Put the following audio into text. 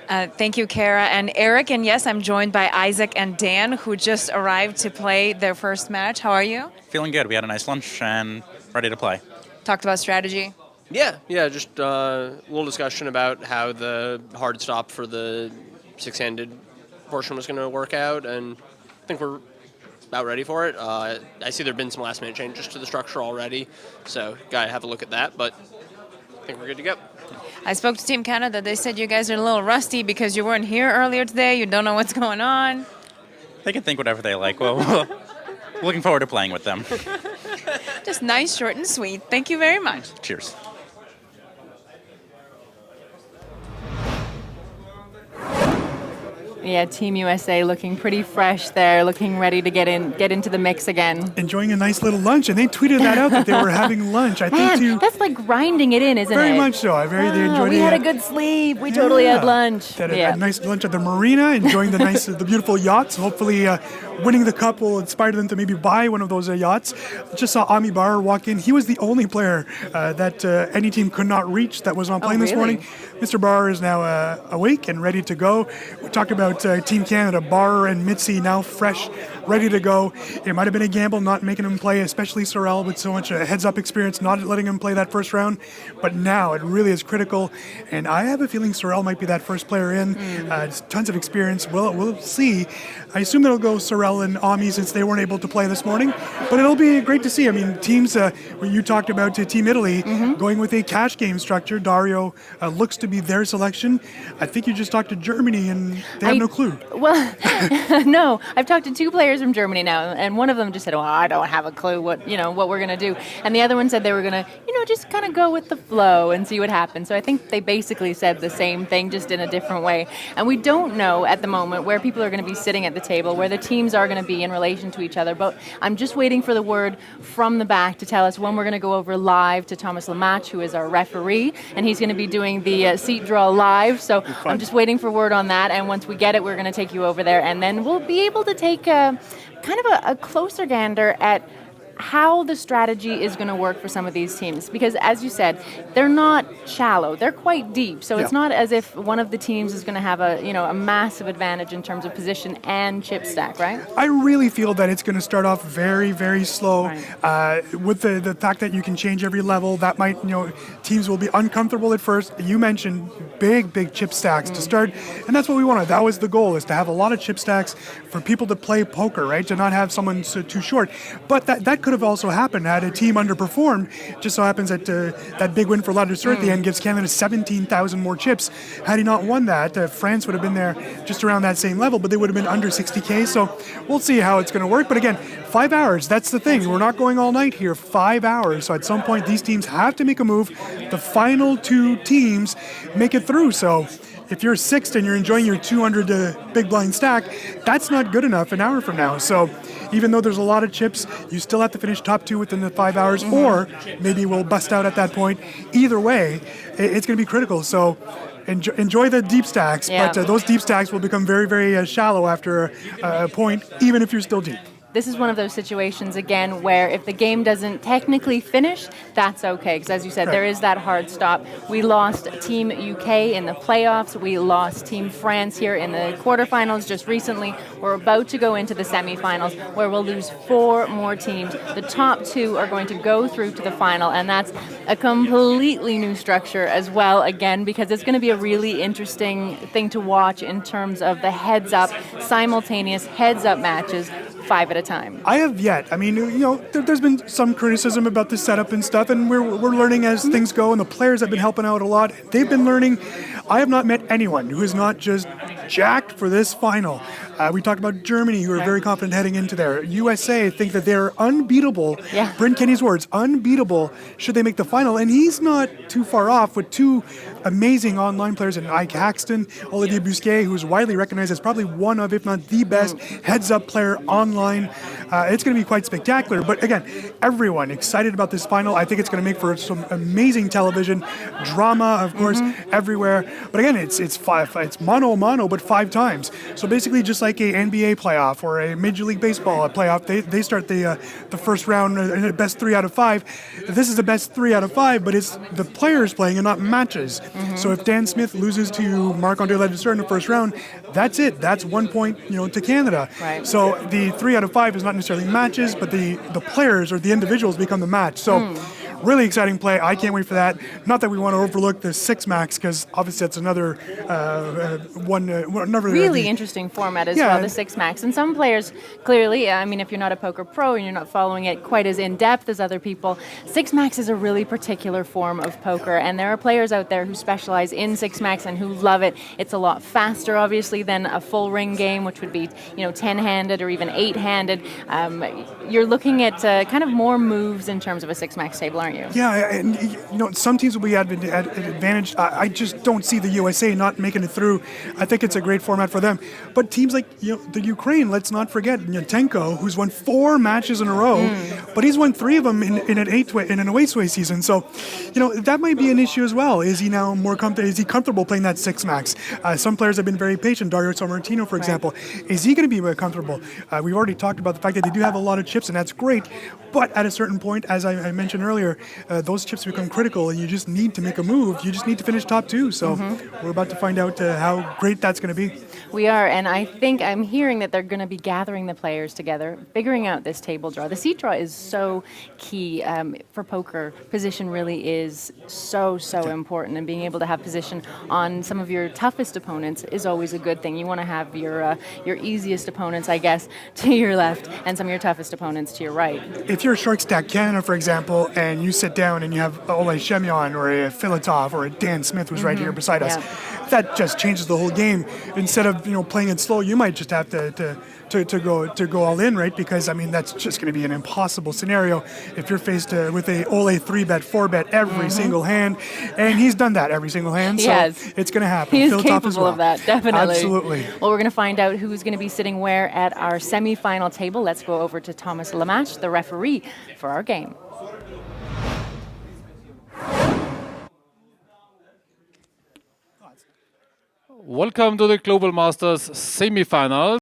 Thank you, Kara and Eric. And yes, I'm joined by Isaac and Dan, who just arrived to play their first match. How are you? Feeling good. We had a nice lunch and ready to play. Talked about strategy. Yeah, just a little discussion about how the hard stop for the six-handed portion was going to work out, and I think we're about ready for it. I see there have been some last-minute changes to the structure already, so got to have a look at that, but I think we're good to go. I spoke to Team Canada. They said you guys are a little rusty because you weren't here earlier today. You don't know what's going on. They can think whatever they like. Well, looking forward to playing with them. Just nice, short, and sweet. Thank you very much. Cheers. Yeah, Team USA looking pretty fresh there, looking ready to get into the mix again. Enjoying a nice little lunch, and they tweeted that out that they were having lunch. I think too. That's like grinding it in, isn't it? Very much so. They enjoyed it. We had a good sleep. We totally had lunch. They had a nice lunch at the marina, enjoying the beautiful yachts. Hopefully, winning the cup will inspire them to maybe buy one of those yachts. Just saw Ami Bar walk in. He was the only player that any team could not reach that was not playing this morning. Mr. Barr is now awake and ready to go. We talked about Team Canada, Barr and Mitzi now fresh, ready to go. It might have been a gamble not making him play, especially Sorel with so much heads-up experience, not letting him play that first round. But now it really is critical, and I have a feeling Sorel might be that first player in. Tons of experience. We'll see. I assume it'll go Sorel and Ami since they weren't able to play this morning, but it'll be great to see. I mean, teams, when you talked about Team Italy going with a cash game structure, Dario looks to be their selection. I think you just talked to Germany and they have no clue. Well, no, I've talked to two players from Germany now, and one of them just said, "Well, I don't have a clue what we're gonna do," and the other one said they were gonna, just kind of go with the flow and see what happens. So I think they basically said the same thing, just in a different way. And we don't know at the moment where people are going to be sitting at the table, where the teams are going to be in relation to each other. But I'm just waiting for the word from the back to tell us when we're going to go over live to Thomas Lamach, who is our referee, and he's going to be doing the seat draw live. So I'm just waiting for word on that. And once we get it, we're going to take you over there, and then we'll be able to take kind of a closer gander at how the strategy is going to work for some of these teams. Because as you said, they're not shallow, they're quite deep. So it's not as if one of the teams is going to have a massive advantage in terms of position and chip stack, right? I really feel that it's going to start off very, very slow. With the fact that you can change every level, that might, teams will be uncomfortable at first. You mentioned big chip stacks to start, and that's what we wanted. That was the goal, is to have a lot of chip stacks for people to play poker, right? To not have someone too short. But that could have also happened had a team underperformed. Just so happens that that big win for La Douceur at the end gives Canada 17,000 more chips. Had he not won that, France would have been there just around that same level, but they would have been under 60K. So we'll see how it's going to work. But again, 5 hours, that's the thing. We're not going all night here, 5 hours. So at some point, these teams have to make a move. The final two teams make it through. So if you're sixth and you're enjoying your 200 big blind stack, that's not good enough an hour from now. So even though there's a lot of chips, you still have to finish top two within the 5 hours, or maybe we'll bust out at that point. Either way, it's going to be critical. So enjoy the deep stacks, but those deep stacks will become very, very shallow after a point, even if you're still deep. This is one of those situations, again, where if the game doesn't technically finish, that's okay. Because as you said, there is that hard stop. We lost Team UK in the playoffs. We lost Team France here in the quarterfinals just recently. We're about to go into the semifinals, where we'll lose 4 more teams. The top 2 are going to go through to the final, and that's a completely new structure as well, again, because it's going to be a really interesting thing to watch in terms of the heads-up, simultaneous heads-up matches, 5 at a time. I have yet. I mean, there's been some criticism about the setup and stuff, and we're learning as things go, and the players have been helping out a lot. They've been learning. I have not met anyone who is not just jacked for this final. We talked about Germany, who are very confident heading into there. USA think that they're unbeatable. Brent Kenny's words, unbeatable, should they make the final. And he's not too far off with 2 amazing online players in Ike Haxton, Olivier Busquet, who's widely recognized as probably one of, if not the best, heads-up player online. It's going to be quite spectacular. But again, everyone excited about this final. I think it's going to make for some amazing television, drama, of course, everywhere. But again, it's mono, but 5 times. So basically, just like like a NBA playoff or a Major League Baseball playoff. They start the first round in a best 3 out of 5. This is the best 3 out of 5, but it's the players playing and not matches. So if Dan Smith loses to Marc-Andre Ledesser in the first round, that's it. That's 1 point, to Canada. Right. So the 3 out of 5 is not necessarily matches, but the players or the individuals become the match. So really exciting play. I can't wait for that. Not that we want to overlook the 6 max, because obviously that's another Really interesting format as well, the 6 max. And some players, clearly, I mean, if you're not a poker pro and you're not following it quite as in depth as other people, 6 max is a really particular form of poker. And there are players out there who specialize in 6 max and who love it. It's a lot faster, obviously, than a full ring game, which would be 10-handed or even 8-handed. You're looking at kind of more moves in terms of a 6 max table, aren't you? Yeah, and some teams will be at advantage. I just don't see the USA not making it through. I think it's a great format for them. But teams like the Ukraine, let's not forget Tenko, who's won 4 matches in a row, but he's won 3 of them in an away season. So, that might be an issue as well. Is he now more comfortable? Is he comfortable playing that 6 max? Some players have been very patient. Dario Sammartino, for example, is he going to be more comfortable? We've already talked about the fact that they do have a lot of chips, and that's great. But at a certain point, as I mentioned earlier, those chips become critical, and you just need to make a move. You just need to finish top 2. So we're about to find out how great that's going to be. We are, and I think I'm hearing that they're going to be gathering the players together, figuring out this table draw. The seat draw is so key for poker. Position really is so important, and being able to have position on some of your toughest opponents is always a good thing. You want to have your easiest opponents, I guess, to your left, and some of your toughest opponents to your right. If you're a short stack Canada, for example, and you sit down and you have Ole Shemyon or a Filatov or a Dan Smith who's right here beside us, that just changes the whole game. Instead of playing it slow, you might just have to go all in, right? Because that's just going to be an impossible scenario if you're faced with a Ole 3-bet, 4-bet every single hand, and he's done that every single hand. So it's going to happen. He is Filatov capable as well. of that, definitely. Absolutely. Well, we're going to find out who's going to be sitting where at our semi-final table. Let's go over to Thomas Lamache, the referee for our game. Welcome to the Global Masters semi-finals.